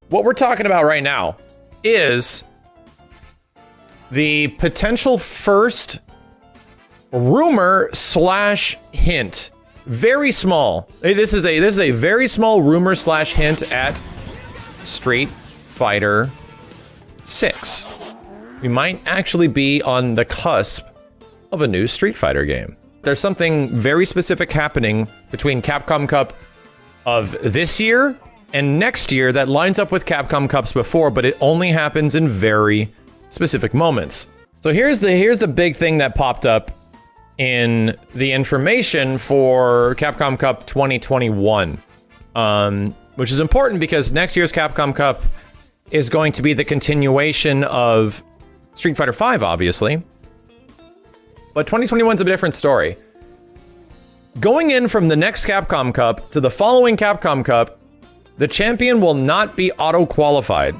What we're talking about right now is the potential first rumor slash hint. Very small. This is a very small rumor slash hint at Street Fighter 6. We might actually be on the cusp of a new Street Fighter game. There's something very specific happening between Capcom Cup of this year and next year that lines up with Capcom Cups before, but it only happens in very specific moments. So here's the big thing that popped up in the information for Capcom Cup 2021, which is important because next year's Capcom Cup is going to be the continuation of Street Fighter V, obviously. But 2021 is a different story. Going in from the next Capcom Cup to the following Capcom Cup, the champion will not be auto-qualified.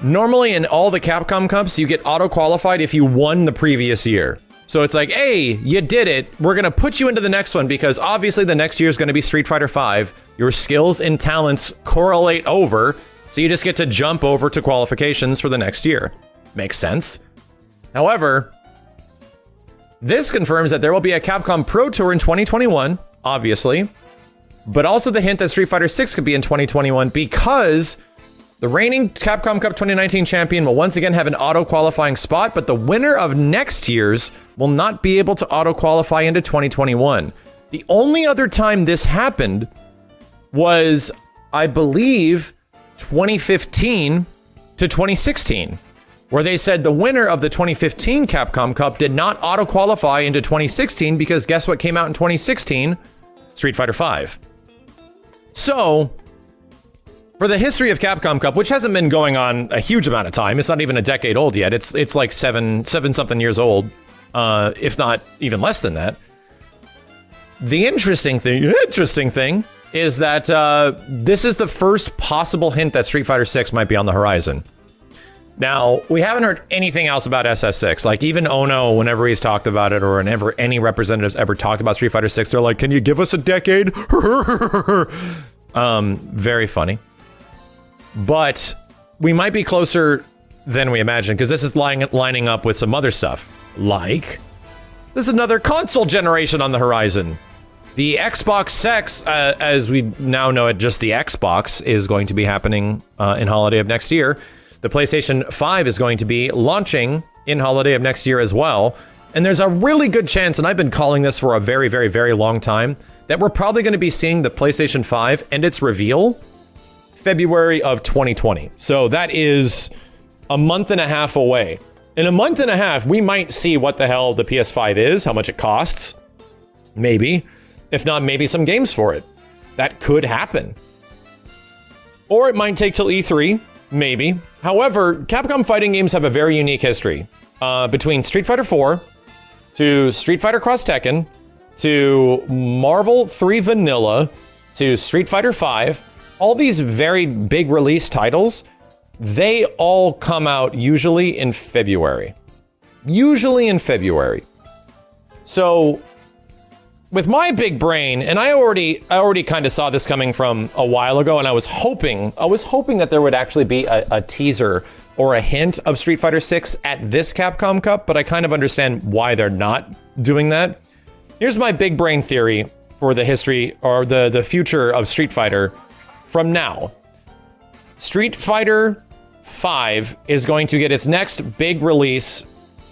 Normally in all the Capcom Cups, you get auto-qualified if you won the previous year. So it's like, hey, you did it. We're going to put you into the next one because obviously the next year is going to be Street Fighter V. Your skills and talents correlate over, so you just get to jump over to qualifications for the next year. Makes sense. However, this confirms that there will be a Capcom Pro Tour in 2021, obviously, but also the hint that Street Fighter 6 could be in 2021 because the reigning Capcom Cup 2019 champion will once again have an auto-qualifying spot, but the winner of next year's will not be able to auto-qualify into 2021. The only other time this happened was, I believe, 2015 to 2016. Where they said the winner of the 2015 Capcom Cup did not auto-qualify into 2016 because guess what came out in 2016? Street Fighter V. So, for the history of Capcom Cup, which hasn't been going on a huge amount of time, it's not even a decade old yet. It's like seven something years old, if not even less than that. The interesting thing is that this is the first possible hint that Street Fighter 6 might be on the horizon. Now, we haven't heard anything else about SS6. Like, even Ono, whenever he's talked about it, or whenever any representatives ever talked about Street Fighter 6, they're like, can you give us a decade? Very funny. But we might be closer than we imagine, because this is lining up with some other stuff. Like, there's another console generation on the horizon. The Xbox X, as we now know it, just the Xbox, is going to be happening in holiday of next year. The PlayStation 5 is going to be launching in holiday of next year as well. And there's a really good chance, and I've been calling this for a very, very, very long time, that we're probably going to be seeing the PlayStation 5 and its reveal February of 2020. So that is a month and a half away. In a month and a half, we might see what the hell the PS5 is, how much it costs. Maybe. If not, maybe some games for it. That could happen. Or it might take till E3. Maybe. However, Capcom fighting games have a very unique history. Between Street Fighter 4 to Street Fighter Cross Tekken to Marvel 3 Vanilla to Street Fighter 5, all these very big release titles, they all come out usually in February. So, with my big brain, and I already kind of saw this coming from a while ago, and I was hoping that there would actually be a teaser or a hint of Street Fighter 6 at this Capcom Cup, but I kind of understand why they're not doing that. Here's my big brain theory for the history or the future of Street Fighter from now. Street Fighter 5 is going to get its next big release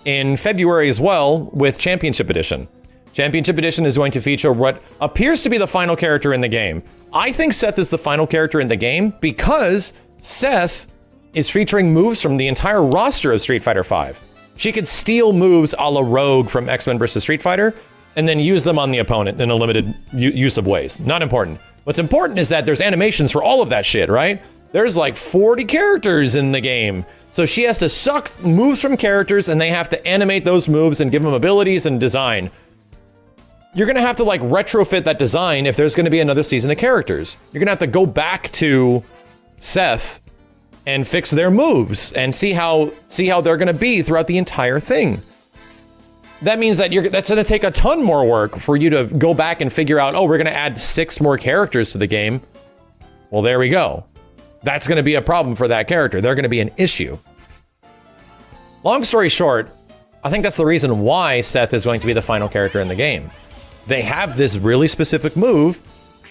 in February as well with Championship Edition. Championship Edition is going to feature what appears to be the final character in the game. I think Seth is the final character in the game because Seth is featuring moves from the entire roster of Street Fighter V. She could steal moves a la Rogue from X-Men vs. Street Fighter and then use them on the opponent in a limited use of ways. Not important. What's important is that there's animations for all of that shit, right? There's like 40 characters in the game. So she has to suck moves from characters and they have to animate those moves and give them abilities and design. You're going to have to like retrofit that design if there's going to be another season of characters. You're going to have to go back to Seth and fix their moves and see how they're going to be throughout the entire thing. That means that that's going to take a ton more work for you to go back and figure out, oh, we're going to add 6 more characters to the game. Well, there we go. that's going to be a problem for that character. They're going to be an issue. Long story short, I think that's the reason why Seth is going to be the final character in the game. They have this really specific move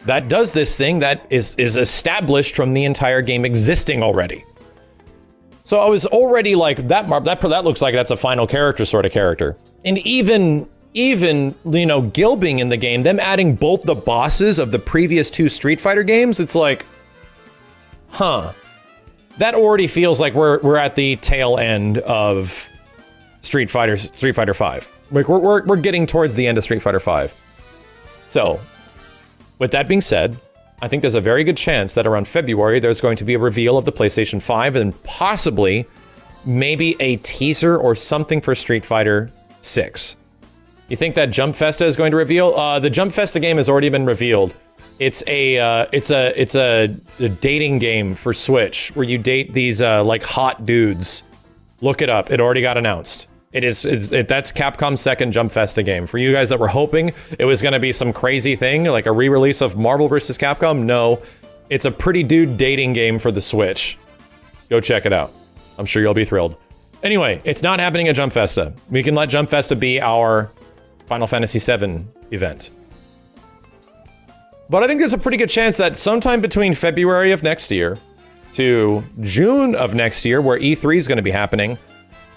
that does this thing that is established from the entire game existing already. So I was already like, that looks like that's a final character sort of character. And even, you know, Gilbing in the game, them adding both the bosses of the previous 2 Street Fighter games, it's like, huh. That already feels like we're at the tail end of Street Fighter 5. Like we're getting towards the end of Street Fighter 5. So, with that being said, I think there's a very good chance that around February there's going to be a reveal of the PlayStation 5 and possibly maybe a teaser or something for Street Fighter 6. You think that Jump Festa is going to reveal? The Jump Festa game has already been revealed. It's a dating game for Switch where you date these like hot dudes. Look it up. It already got announced. That's Capcom's second Jump Festa game. For you guys that were hoping it was going to be some crazy thing, like a re-release of Marvel vs. Capcom, no. It's a pretty dude dating game for the Switch. Go check it out. I'm sure you'll be thrilled. Anyway, it's not happening at Jump Festa. We can let Jump Festa be our Final Fantasy VII event. But I think there's a pretty good chance that sometime between February of next year to June of next year, where E3 is going to be happening,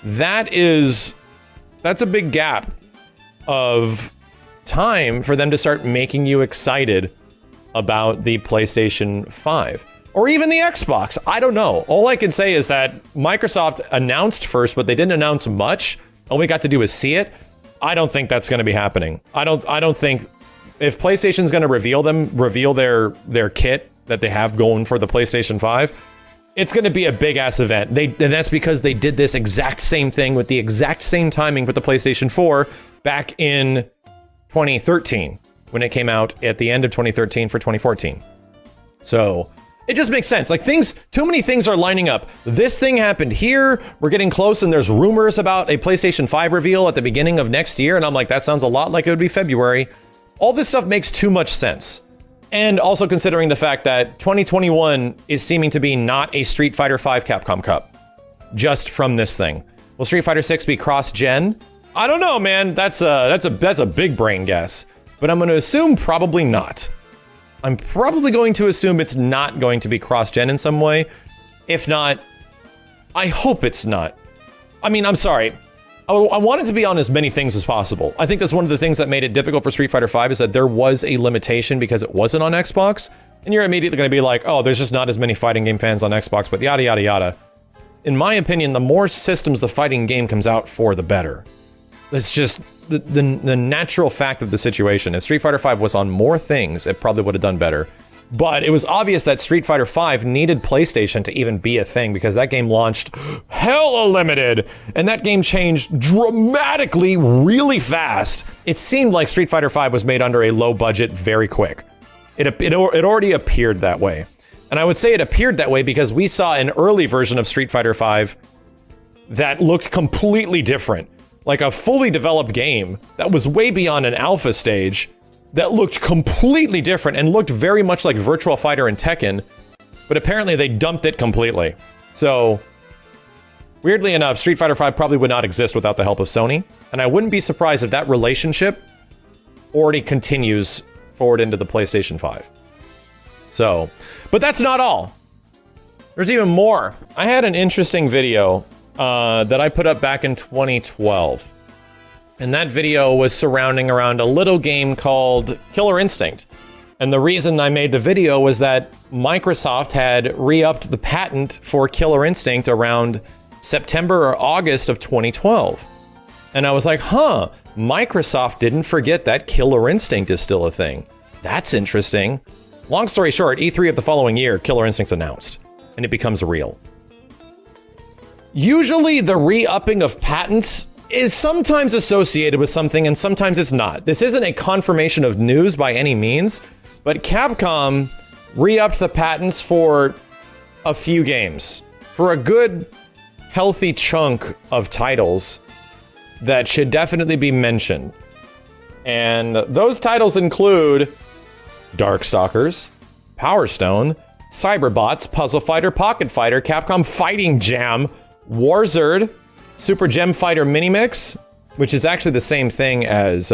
that's a big gap of time for them to start making you excited about the PlayStation 5 or even the Xbox. I don't know. All I can say is that Microsoft announced first, but they didn't announce much. All we got to do is see it. I don't think that's going to be happening. I don't think if PlayStation's going to reveal their kit that they have going for the PlayStation 5, it's going to be a big-ass event. And that's because they did this exact same thing with the exact same timing with the PlayStation 4 back in 2013, when it came out at the end of 2013 for 2014. So it just makes sense. Like too many things are lining up. This thing happened here. We're getting close, and there's rumors about a PlayStation 5 reveal at the beginning of next year. And I'm like, that sounds a lot like it would be February. All this stuff makes too much sense. And also considering the fact that 2021 is seeming to be not a Street Fighter V Capcom Cup, just from this thing. Will Street Fighter 6 be cross-gen? I don't know, man. That's a big brain guess. But I'm going to assume probably not. I'm probably going to assume it's not going to be cross-gen in some way. If not, I hope it's not. I mean, I'm sorry. I want it to be on as many things as possible. I think that's one of the things that made it difficult for Street Fighter V is that there was a limitation because it wasn't on Xbox. And you're immediately going to be like, oh, there's just not as many fighting game fans on Xbox, but yada, yada, yada. In my opinion, the more systems the fighting game comes out for, the better. That's just the natural fact of the situation. If Street Fighter V was on more things, it probably would have done better. But it was obvious that Street Fighter V needed PlayStation to even be a thing because that game launched hella limited, and that game changed dramatically really fast. It seemed like Street Fighter V was made under a low budget very quick. It already appeared that way. And I would say it appeared that way because we saw an early version of Street Fighter V that looked completely different. Like a fully developed game that was way beyond an alpha stage that looked completely different and looked very much like Virtua Fighter and Tekken, but apparently they dumped it completely. So, weirdly enough, Street Fighter V probably would not exist without the help of Sony, and I wouldn't be surprised if that relationship already continues forward into the PlayStation 5. So, but that's not all. There's even more. I had an interesting video that I put up back in 2012. And that video was surrounding around a little game called Killer Instinct. And the reason I made the video was that Microsoft had re-upped the patent for Killer Instinct around September or August of 2012. And I was like, huh, Microsoft didn't forget that Killer Instinct is still a thing. That's interesting. Long story short, E3 of the following year, Killer Instinct's announced, and it becomes real. Usually the re-upping of patents is sometimes associated with something and sometimes it's not. This isn't a confirmation of news by any means, but Capcom re-upped the patents for a few games. For a good, healthy chunk of titles that should definitely be mentioned. And those titles include Darkstalkers, Power Stone, Cyberbots, Puzzle Fighter, Pocket Fighter, Capcom Fighting Jam, Warzerd, Super Gem Fighter Minimix, which is actually the same thing as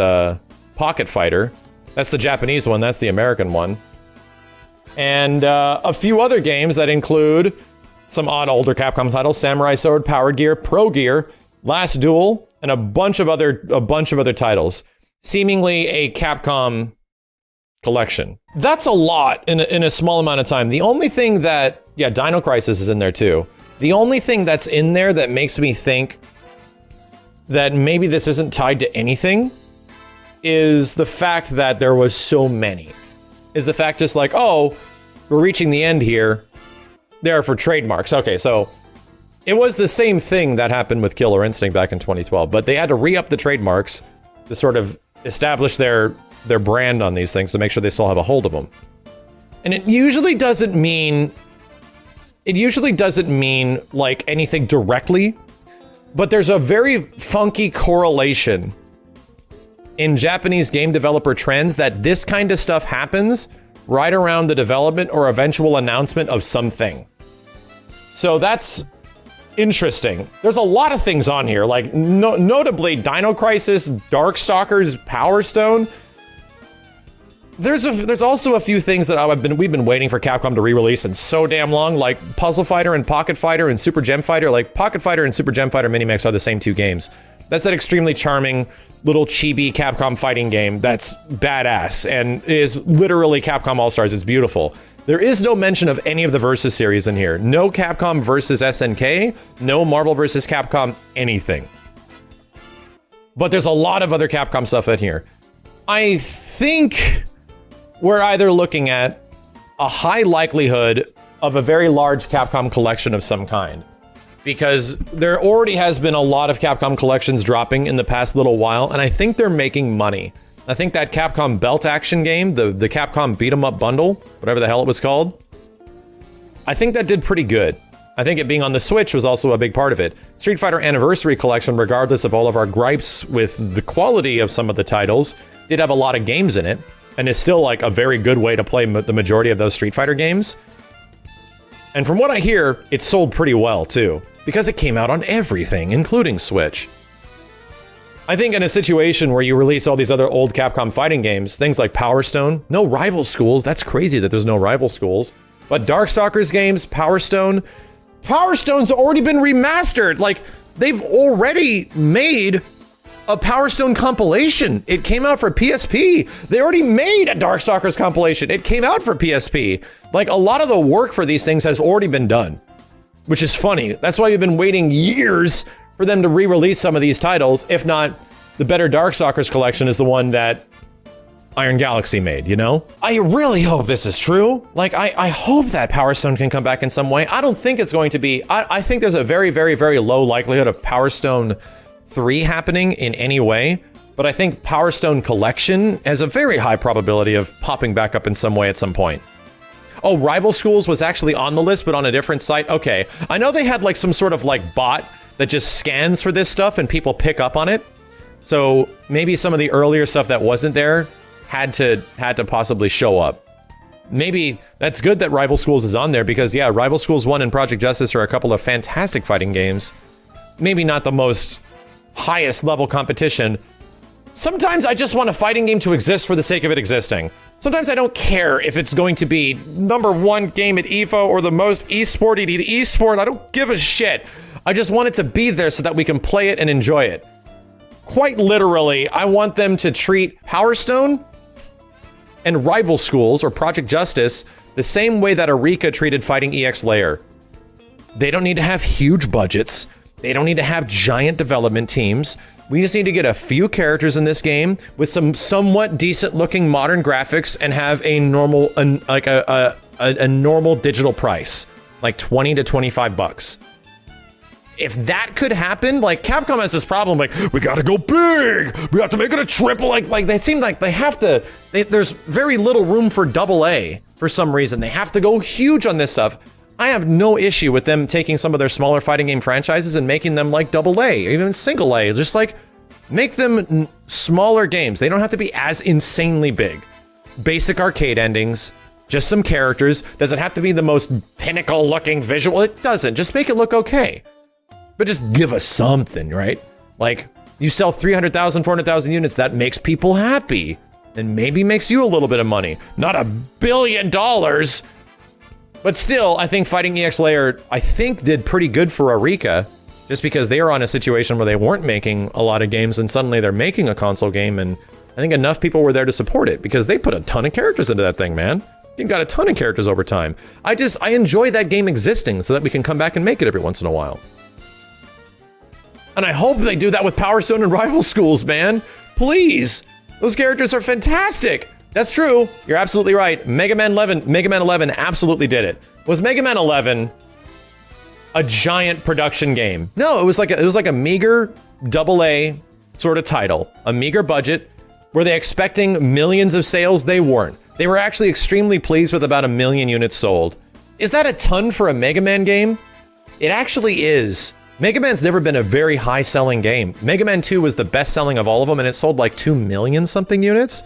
Pocket Fighter. That's the Japanese one, that's the American one. And a few other games that include some odd older Capcom titles: Samurai Sword, Power Gear, Pro Gear, Last Duel, and a bunch of other titles. Seemingly a Capcom collection. That's a lot in a small amount of time. The only thing that, yeah, Dino Crisis is in there too. The only thing that's in there that makes me think that maybe this isn't tied to anything is the fact that there was so many. Is the fact just like, oh, we're reaching the end here. They're for trademarks. Okay, so it was the same thing that happened with Killer Instinct back in 2012, but they had to re-up the trademarks to sort of establish their brand on these things to make sure they still have a hold of them. And it usually doesn't mean like anything directly, but there's a very funky correlation in Japanese game developer trends that this kind of stuff happens right around the development or eventual announcement of something. So that's interesting. There's a lot of things on here, like notably Dino Crisis, Darkstalkers, Power Stone. There's also a few things that we've been waiting for Capcom to re-release and so damn long, like Puzzle Fighter and Pocket Fighter and Super Gem Fighter. Like Pocket Fighter and Super Gem Fighter Minimix are the same two games. That's that extremely charming little chibi Capcom fighting game that's badass and is literally Capcom All-Stars. It's beautiful. There is no mention of any of the Versus series in here. No Capcom versus SNK, no Marvel versus Capcom anything. But there's a lot of other Capcom stuff in here. I think we're either looking at a high likelihood of a very large Capcom collection of some kind, because there already has been a lot of Capcom collections dropping in the past little while, and I think they're making money. I think that Capcom Belt Action game, the Capcom Beat 'em Up bundle, whatever the hell it was called, I think that did pretty good. I think it being on the Switch was also a big part of it. Street Fighter Anniversary Collection, regardless of all of our gripes with the quality of some of the titles, did have a lot of games in it, and is still like a very good way to play the majority of those Street Fighter games. And from what I hear, it sold pretty well too, because it came out on everything, including Switch. I think in a situation where you release all these other old Capcom fighting games, things like Power Stone, no Rival Schools, that's crazy that there's no Rival Schools, but Darkstalkers games, Power Stone's already been remastered. Like, they've already made a Power Stone compilation. It came out for PSP. They already made a Darkstalkers compilation. It came out for PSP. Like, a lot of the work for these things has already been done, which is funny. That's why we've been waiting years for them to re-release some of these titles. If not, the better Darkstalkers collection is the one that Iron Galaxy made, you know? I really hope this is true. Like, I hope that Power Stone can come back in some way. I don't think it's going to be. I think there's a very, very, very low likelihood of Power Stone 3 happening in any way, but I think Power Stone Collection has a very high probability of popping back up in some way at some point. Oh, Rival Schools was actually on the list, but on a different site. Okay, I know they had like some sort of like bot that just scans for this stuff and people pick up on it. So maybe some of the earlier stuff that wasn't there had to possibly show up. Maybe that's good that Rival Schools is on there, because yeah, Rival Schools 1 and Project Justice are a couple of fantastic fighting games. Maybe not the most highest level competition. Sometimes I just want a fighting game to exist for the sake of it existing. Sometimes I don't care if it's going to be #1 game at EVO or the most esporty to the esport. I don't give a shit. I just want it to be there so that we can play it and enjoy it. Quite literally, I want them to treat Power Stone and Rival Schools or Project Justice the same way that Eureka treated Fighting EX Layer. They don't need to have huge budgets. They don't need to have giant development teams. We just need to get a few characters in this game with some somewhat decent looking modern graphics and have a normal, a normal digital price, like 20 to 25 bucks. If that could happen, like Capcom has this problem, like, we gotta go big, we have to make it a triple, like they seem like they have to, there's very little room for AA for some reason. They have to go huge on this stuff. I have no issue with them taking some of their smaller fighting game franchises and making them like AA, or even single A, just like make them smaller games. They don't have to be as insanely big. Basic arcade endings, Just some characters. Does it have to be the most pinnacle looking visual? It doesn't. Just make it look okay. But just give us something, right? Like, you sell 300,000, 400,000 units, that makes people happy. And maybe makes you a little bit of money. Not $1 billion. But still, I think Fighting EX Layer, I think, did pretty good for Arika. Just because they were on a situation where they weren't making a lot of games and suddenly they're making a console game, and I think enough people were there to support it because they put a ton of characters into that thing, man. You got a ton of characters over time. I enjoy that game existing so that we can come back and make it every once in a while. And I hope they do that with Power Stone and Rival Schools, man. Please. Those characters are fantastic. That's true. You're absolutely right. Mega Man 11 absolutely did it. Was Mega Man 11 a giant production game? No, it was like a meager AA sort of title, a meager budget. Were they expecting millions of sales? They weren't. They were actually extremely pleased with about 1 million units sold. Is that a ton for a Mega Man game? It actually is. Mega Man's never been a very high selling game. Mega Man 2 was the best selling of all of them, and it sold like 2 million something units.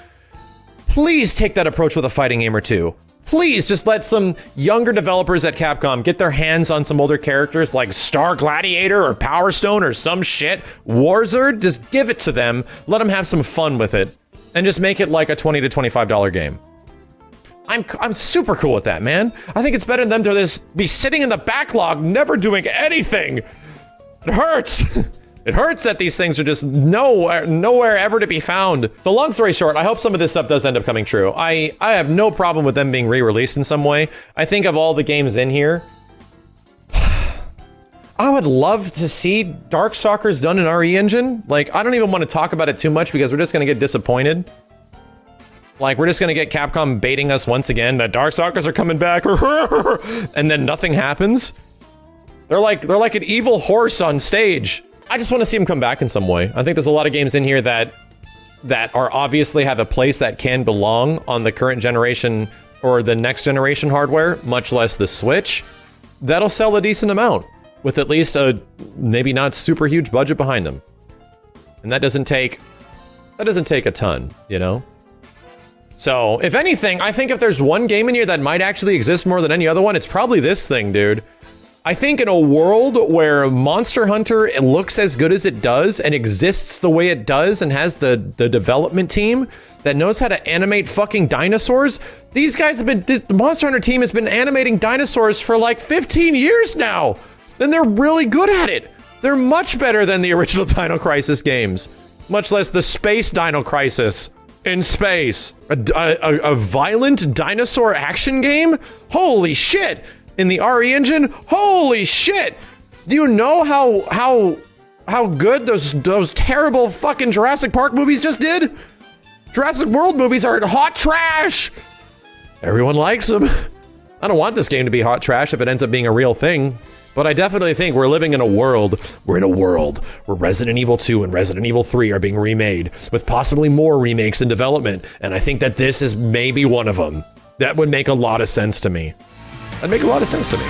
Please take that approach with a fighting game or two. Please just let some younger developers at Capcom get their hands on some older characters like Star Gladiator or Power Stone or some shit. Warzard, just give it to them. Let them have some fun with it. And just make it like a $20 to $25 game. I'm super cool with that, man. I think it's better than them to just be sitting in the backlog, never doing anything. It hurts. It hurts that these things are just nowhere ever to be found. So long story short, I hope some of this stuff does end up coming true. I have no problem with them being re-released in some way. I think of all the games in here, I would love to see Darkstalkers done in RE Engine. Like, I don't even want to talk about it too much because we're just going to get disappointed. Like, we're just going to get Capcom baiting us once again that Darkstalkers are coming back, and then nothing happens. They're like an evil horse on stage. I just want to see them come back in some way. I think there's a lot of games in here that are obviously have a place that can belong on the current generation or the next generation hardware, much less the Switch. That'll sell a decent amount with at least a maybe not super huge budget behind them. And that doesn't take a ton, you know? So, if anything, I think if there's one game in here that might actually exist more than any other one, it's probably this thing, dude. I think in a world where Monster Hunter looks as good as it does and exists the way it does and has the development team that knows how to animate fucking dinosaurs, these guys the Monster Hunter team has been animating dinosaurs for like 15 years now. And they're really good at it. They're much better than the original Dino Crisis games, much less the Space Dino Crisis in space. A violent dinosaur action game? Holy shit. In the RE Engine? Holy shit! Do you know how good those terrible fucking Jurassic Park movies just did? Jurassic World movies are hot trash! Everyone likes them. I don't want this game to be hot trash if it ends up being a real thing, but I definitely think we're living in a world where Resident Evil 2 and Resident Evil 3 are being remade, with possibly more remakes in development, and I think that this is maybe one of them. That would make a lot of sense to me. That'd make a lot of sense to me.